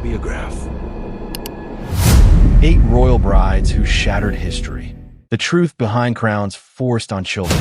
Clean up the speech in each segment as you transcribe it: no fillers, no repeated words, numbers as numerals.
Histobiograph. 8 royal brides who shattered history. The truth behind crowns forced on children.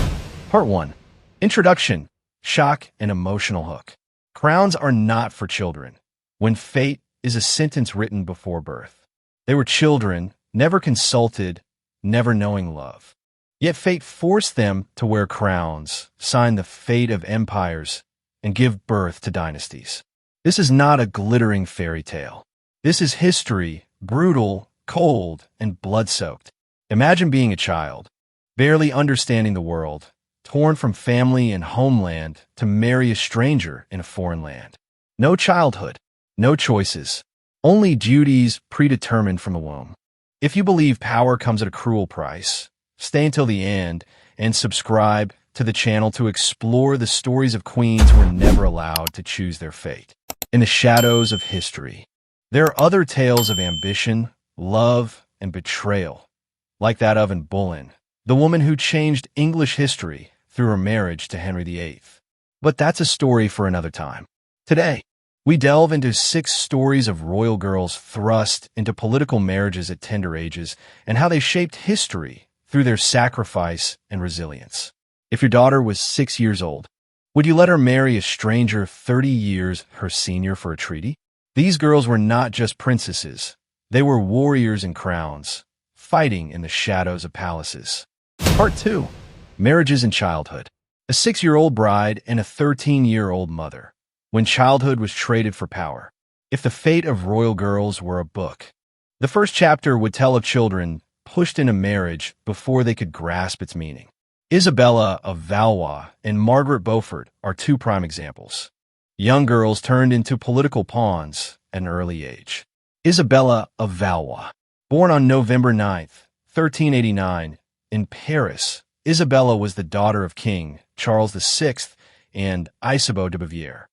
Part 1. Introduction, shock, and emotional hook. Crowns are not for children. When fate is a sentence written before birth. They were children, never consulted, never knowing love. Yet fate forced them to wear crowns, sign the fate of empires, and give birth to dynasties. This is not a glittering fairy tale. This is history, brutal, cold, and blood-soaked. Imagine being a child, barely understanding the world, torn from family and homeland to marry a stranger in a foreign land. No childhood, no choices, only duties predetermined from the womb. If you believe power comes at a cruel price, stay until the end and subscribe to the channel to explore the stories of queens who were never allowed to choose their fate. In the shadows of history, there are other tales of ambition, love, and betrayal, like that of Anne Boleyn, the woman who changed English history through her marriage to Henry VIII. But that's a story for another time. Today, we delve into 6 stories of royal girls thrust into political marriages at tender ages and how they shaped history through their sacrifice and resilience. If your daughter was 6 years old, would you let her marry a stranger 30 years her senior for a treaty? These girls were not just princesses. They were warriors in crowns, fighting in the shadows of palaces. Part 2. Marriages and Childhood. A 6-year-old bride and a 13-year-old mother. When childhood was traded for power. If the fate of royal girls were a book, the first chapter would tell of children pushed into marriage before they could grasp its meaning. Isabella of Valois and Margaret Beaufort are 2 prime examples. Young girls turned into political pawns at an early age. Isabella of Valois, born on November 9th, 1389, in Paris, Isabella was the daughter of King Charles VI and Isabeau de Beaufort.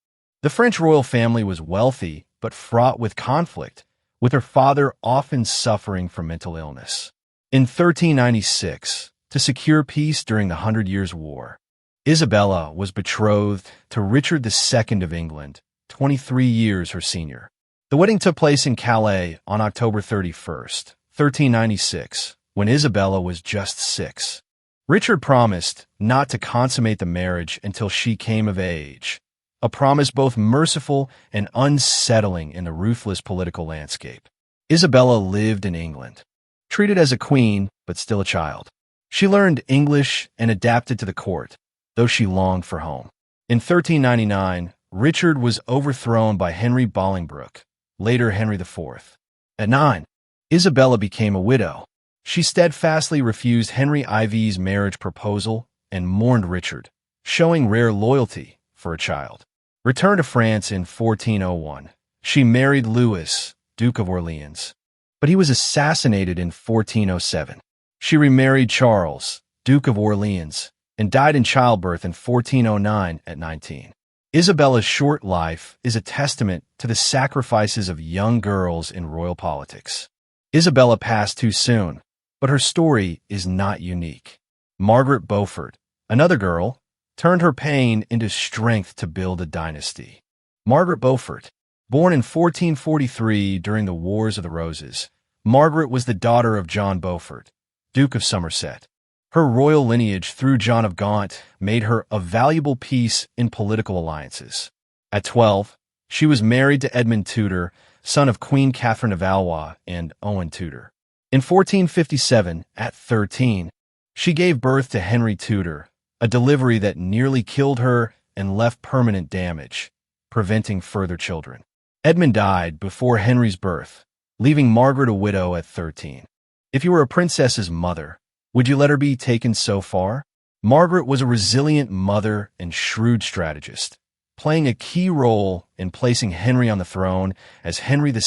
The French royal family was wealthy but fraught with conflict, with her father often suffering from mental illness. In 1396, to secure peace during the 100 Years' War, Isabella was betrothed to Richard II of England, 23 years her senior. The wedding took place in Calais on October 31st, 1396, when Isabella was just 6. Richard promised not to consummate the marriage until she came of age, a promise both merciful and unsettling in the ruthless political landscape. Isabella lived in England, treated as a queen but still a child. She learned English and adapted to the court, though she longed for home. In 1399, Richard was overthrown by Henry Bolingbroke, later Henry IV. At 9, Isabella became a widow. She steadfastly refused Henry IV's marriage proposal and mourned Richard, showing rare loyalty for a child. Returned to France in 1401, she married Louis, Duke of Orleans, but he was assassinated in 1407. She remarried Charles, Duke of Orleans, and died in childbirth in 1409 at 19. Isabella's short life is a testament to the sacrifices of young girls in royal politics. Isabella passed too soon, but her story is not unique. Margaret Beaufort, another girl, turned her pain into strength to build a dynasty. Margaret Beaufort, born in 1443 during the Wars of the Roses, Margaret was the daughter of John Beaufort, Duke of Somerset. Her royal lineage through John of Gaunt made her a valuable piece in political alliances. At 12, she was married to Edmund Tudor, son of Queen Katherine of Valois and Owen Tudor. In 1457, at 13, she gave birth to Henry Tudor, a delivery that nearly killed her and left permanent damage, preventing further children. Edmund died before Henry's birth, leaving Margaret a widow at 13. If you were a princess's mother, would you let her be taken so far? Margaret was a resilient mother and shrewd strategist, playing a key role in placing Henry on the throne as Henry VII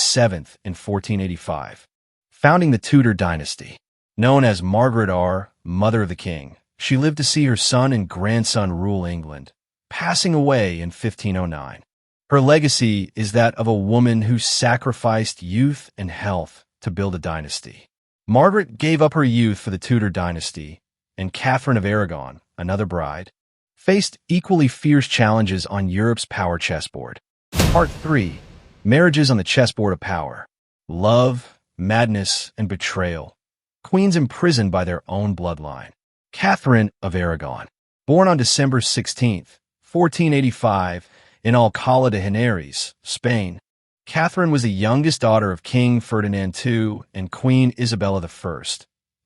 in 1485, founding the Tudor dynasty. Known as Margaret R., Mother of the King, she lived to see her son and grandson rule England, passing away in 1509. Her legacy is that of a woman who sacrificed youth and health to build a dynasty. Margaret gave up her youth for the Tudor dynasty, and Katherine of Aragon, another bride, faced equally fierce challenges on Europe's power chessboard. Part 3. Marriages on the chessboard of power. Love, madness, and betrayal. Queens imprisoned by their own bloodline. Katherine of Aragon. Born on December 16, 1485, in Alcalá de Henares, Spain, Katherine was the youngest daughter of King Ferdinand II and Queen Isabella I,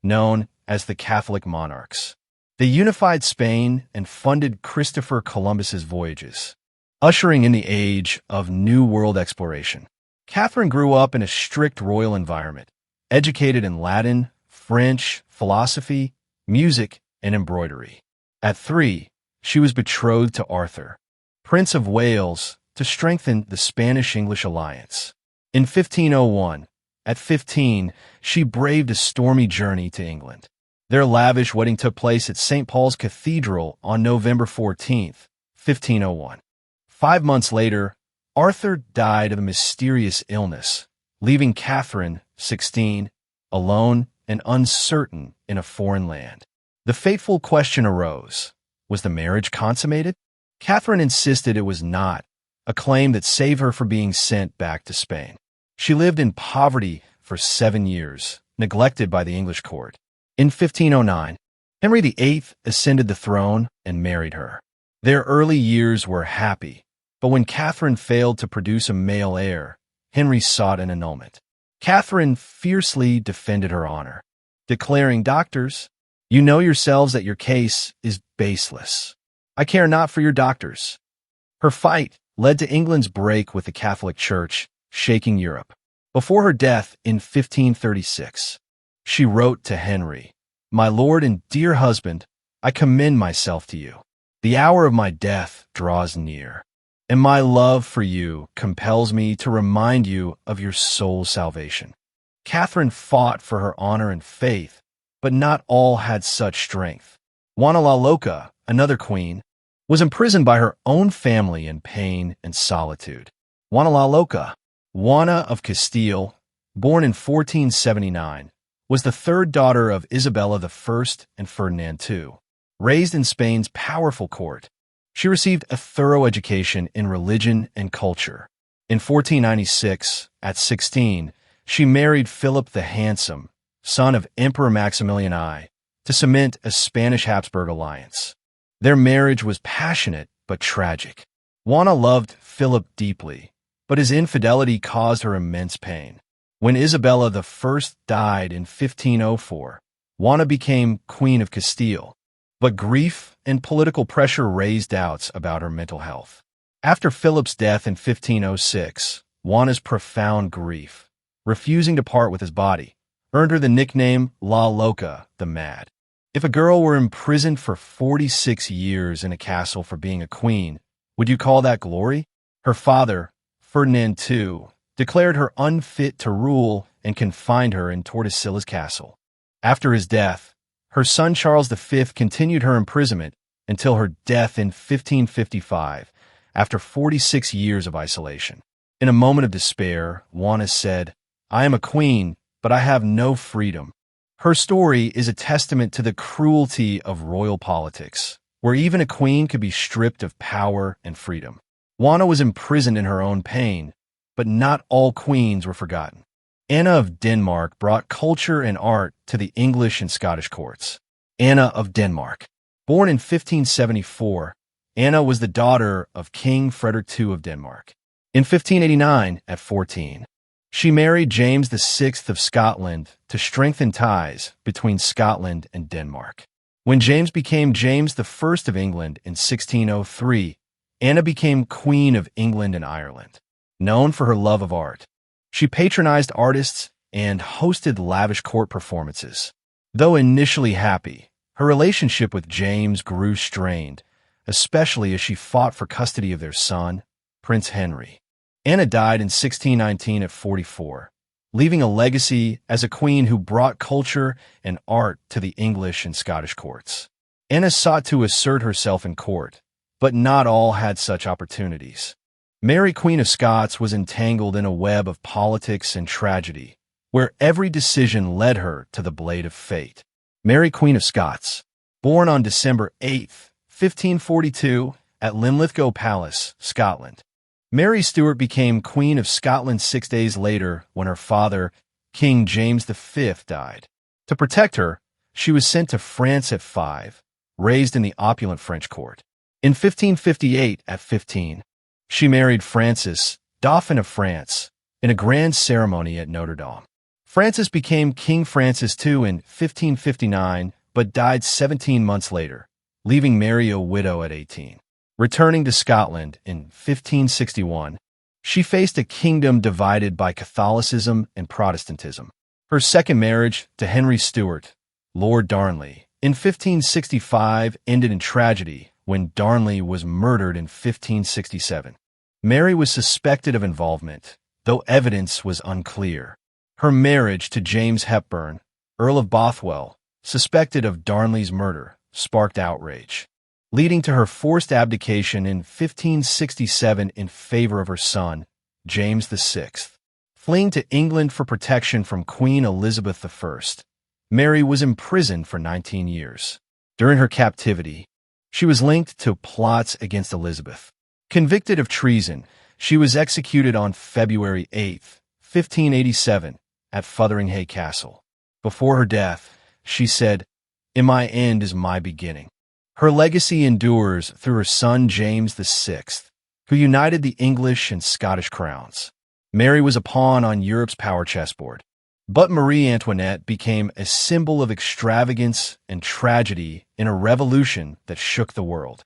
known as the Catholic monarchs. They unified Spain and funded Christopher Columbus's voyages, ushering in the age of New World exploration. Katherine grew up in a strict royal environment, educated in Latin, French, philosophy, music, and embroidery. At 3, she was betrothed to Arthur, Prince of Wales, to strengthen the Spanish-English alliance. In 1501, at 15, she braved a stormy journey to England. Their lavish wedding took place at St. Paul's Cathedral on November 14, 1501. 5 months later, Arthur died of a mysterious illness, leaving Katherine, 16, alone and uncertain in a foreign land. The fateful question arose: was the marriage consummated? Katherine insisted it was not, a claim that saved her from being sent back to Spain. She lived in poverty for 7 years, neglected by the English court. In 1509, Henry VIII ascended the throne and married her. Their early years were happy, but when Katherine failed to produce a male heir, Henry sought an annulment. Katherine fiercely defended her honor, declaring, "Doctors, you know yourselves that your case is baseless. I care not for your doctors." Her fight led to England's break with the Catholic Church, shaking Europe. Before her death in 1536, she wrote to Henry, "My lord and dear husband, I commend myself to you. The hour of my death draws near, and my love for you compels me to remind you of your soul's salvation." Katherine fought for her honor and faith, but not all had such strength. Juana la Loca, another queen, was imprisoned by her own family in pain and solitude. Juana la Loca, Juana of Castile, born in 1479, was the third daughter of Isabella I and Ferdinand II. Raised in Spain's powerful court, she received a thorough education in religion and culture. In 1496, at 16, she married Philip the Handsome, son of Emperor Maximilian I, to cement a Spanish-Habsburg alliance. Their marriage was passionate but tragic. Juana loved Philip deeply, but his infidelity caused her immense pain. When Isabella I died in 1504, Juana became Queen of Castile, but grief and political pressure raised doubts about her mental health. After Philip's death in 1506, Juana's profound grief, refusing to part with his body, earned her the nickname La Loca, the Mad. If a girl were imprisoned for 46 years in a castle for being a queen, would you call that glory? Her father, Ferdinand II, declared her unfit to rule and confined her in Tordesillas Castle. After his death, her son Charles V continued her imprisonment until her death in 1555, after 46 years of isolation. In a moment of despair, Juana said, "I am a queen, but I have no freedom." Her story is a testament to the cruelty of royal politics, where even a queen could be stripped of power and freedom. Juana was imprisoned in her own pain, but not all queens were forgotten. Anna of Denmark brought culture and art to the English and Scottish courts. Anna of Denmark. Born in 1574, Anna was the daughter of King Frederick II of Denmark. In 1589, at 14, she married James VI of Scotland to strengthen ties between Scotland and Denmark. When James became James I of England in 1603, Anna became Queen of England and Ireland. Known for her love of art, she patronized artists and hosted lavish court performances. Though initially happy, her relationship with James grew strained, especially as she fought for custody of their son, Prince Henry. Anna died in 1619 at 44, leaving a legacy as a queen who brought culture and art to the English and Scottish courts. Anna sought to assert herself in court, but not all had such opportunities. Mary, Queen of Scots, was entangled in a web of politics and tragedy, where every decision led her to the blade of fate. Mary, Queen of Scots, born on December 8, 1542, at Linlithgow Palace, Scotland. Mary Stuart became Queen of Scotland 6 days later when her father, King James V, died. To protect her, she was sent to France at 5, raised in the opulent French court. In 1558, at 15, she married Francis, Dauphin of France, in a grand ceremony at Notre Dame. Francis became King Francis II in 1559, but died 17 months later, leaving Mary a widow at 18. Returning to Scotland in 1561, she faced a kingdom divided by Catholicism and Protestantism. Her second marriage to Henry Stuart, Lord Darnley, in 1565 ended in tragedy when Darnley was murdered in 1567. Mary was suspected of involvement, though evidence was unclear. Her marriage to James Hepburn, Earl of Bothwell, suspected of Darnley's murder, sparked outrage, leading to her forced abdication in 1567 in favor of her son, James VI. Fleeing to England for protection from Queen Elizabeth I, Mary was imprisoned for 19 years. During her captivity, she was linked to plots against Elizabeth. Convicted of treason, she was executed on February 8, 1587, at Fotheringhay Castle. Before her death, she said, "In my end is my beginning." Her legacy endures through her son James VI, who united the English and Scottish crowns. Mary was a pawn on Europe's power chessboard, but Marie Antoinette became a symbol of extravagance and tragedy in a revolution that shook the world.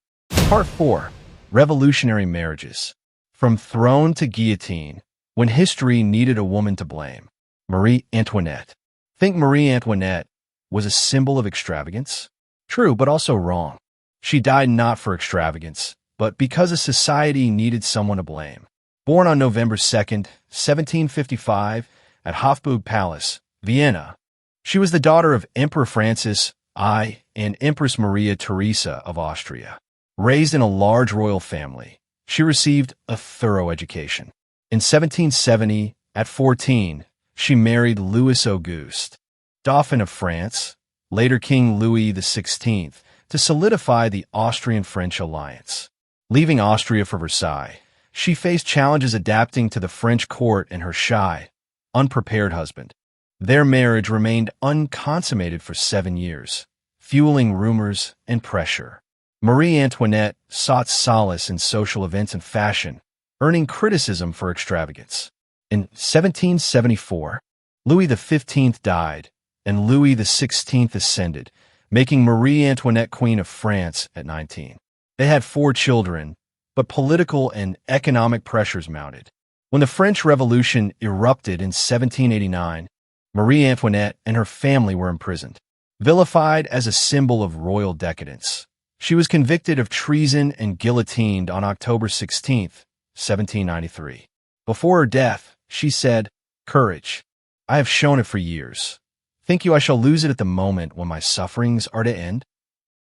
Part 4. Revolutionary Marriages. From throne to guillotine, when history needed a woman to blame. Marie Antoinette. Think Marie Antoinette was a symbol of extravagance? True, but also wrong. She died not for extravagance, but because a society needed someone to blame. Born on November 2, 1755, at Hofburg Palace, Vienna, she was the daughter of Emperor Francis I and Empress Maria Theresa of Austria. Raised in a large royal family, she received a thorough education. In 1770, at 14, she married Louis Auguste, Dauphin of France, later King Louis XVI, to solidify the Austrian-French alliance. Leaving Austria for Versailles, she faced challenges adapting to the French court and her shy, unprepared husband. Their marriage remained unconsummated for 7 years, fueling rumors and pressure. Marie Antoinette sought solace in social events and fashion, earning criticism for extravagance. In 1774, Louis XV died, and Louis XVI ascended, making Marie Antoinette Queen of France at 19. They had 4 children, but political and economic pressures mounted. When the French Revolution erupted in 1789, Marie Antoinette and her family were imprisoned. Vilified as a symbol of royal decadence, she was convicted of treason and guillotined on October 16, 1793. Before her death, she said, "Courage. I have shown it for years. Think you I shall lose it at the moment when my sufferings are to end?"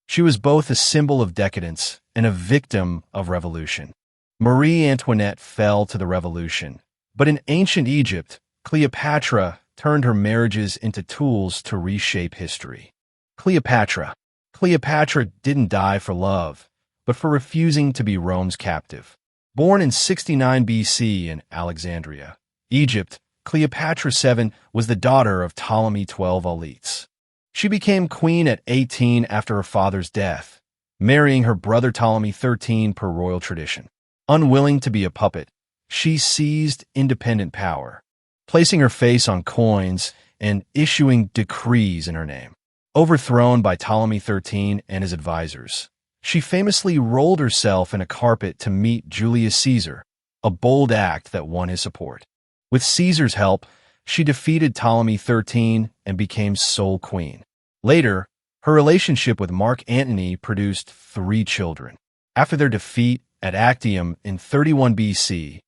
She was both a symbol of decadence and a victim of revolution. Marie Antoinette fell to the revolution, but in ancient Egypt, Cleopatra turned her marriages into tools to reshape history. Cleopatra didn't die for love, but for refusing to be Rome's captive. Born in 69 BC in Alexandria, Egypt, Cleopatra VII was the daughter of Ptolemy XII Auletes. She became queen at 18 after her father's death, marrying her brother Ptolemy XIII per royal tradition. Unwilling to be a puppet, she seized independent power, placing her face on coins and issuing decrees in her name. Overthrown by Ptolemy XIII and his advisors, she famously rolled herself in a carpet to meet Julius Caesar, a bold act that won his support. With Caesar's help, she defeated Ptolemy XIII and became sole queen. Later, her relationship with Mark Antony produced 3 children. After their defeat at Actium in 31 BC,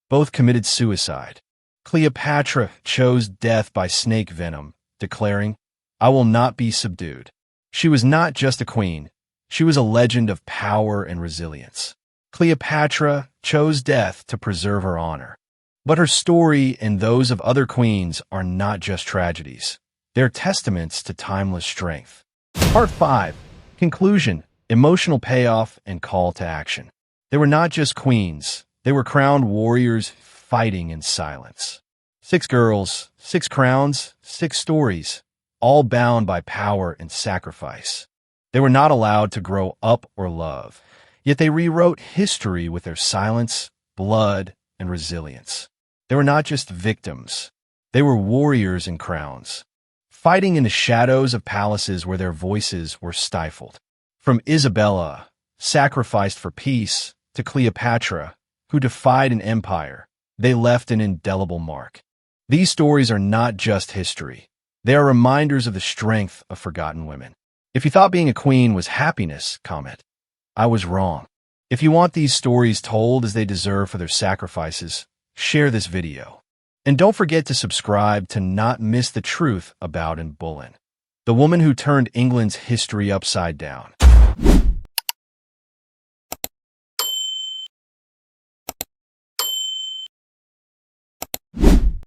both committed suicide. Cleopatra chose death by snake venom, declaring, "I will not be subdued." She was not just a queen, she was a legend of power and resilience. Cleopatra chose death to preserve her honor. But her story and those of other queens are not just tragedies. They're testaments to timeless strength. Part 5. Conclusion, emotional payoff, and call to action. They were not just queens, They were crowned warriors fighting in silence. 6 girls, 6 crowns, 6 stories, all bound by power and sacrifice. They were not allowed to grow up or love, yet they rewrote history with their silence, blood, and resilience. They were not just victims. They were warriors in crowns, fighting in the shadows of palaces where their voices were stifled. From Isabella, sacrificed for peace, to Cleopatra, who defied an empire, they left an indelible mark. These stories are not just history. They are reminders of the strength of forgotten women. If you thought being a queen was happiness, comment, I was wrong. If you want these stories told as they deserve for their sacrifices, share this video. And don't forget to subscribe to not miss the truth about Anne Boleyn, the woman who turned England's history upside down.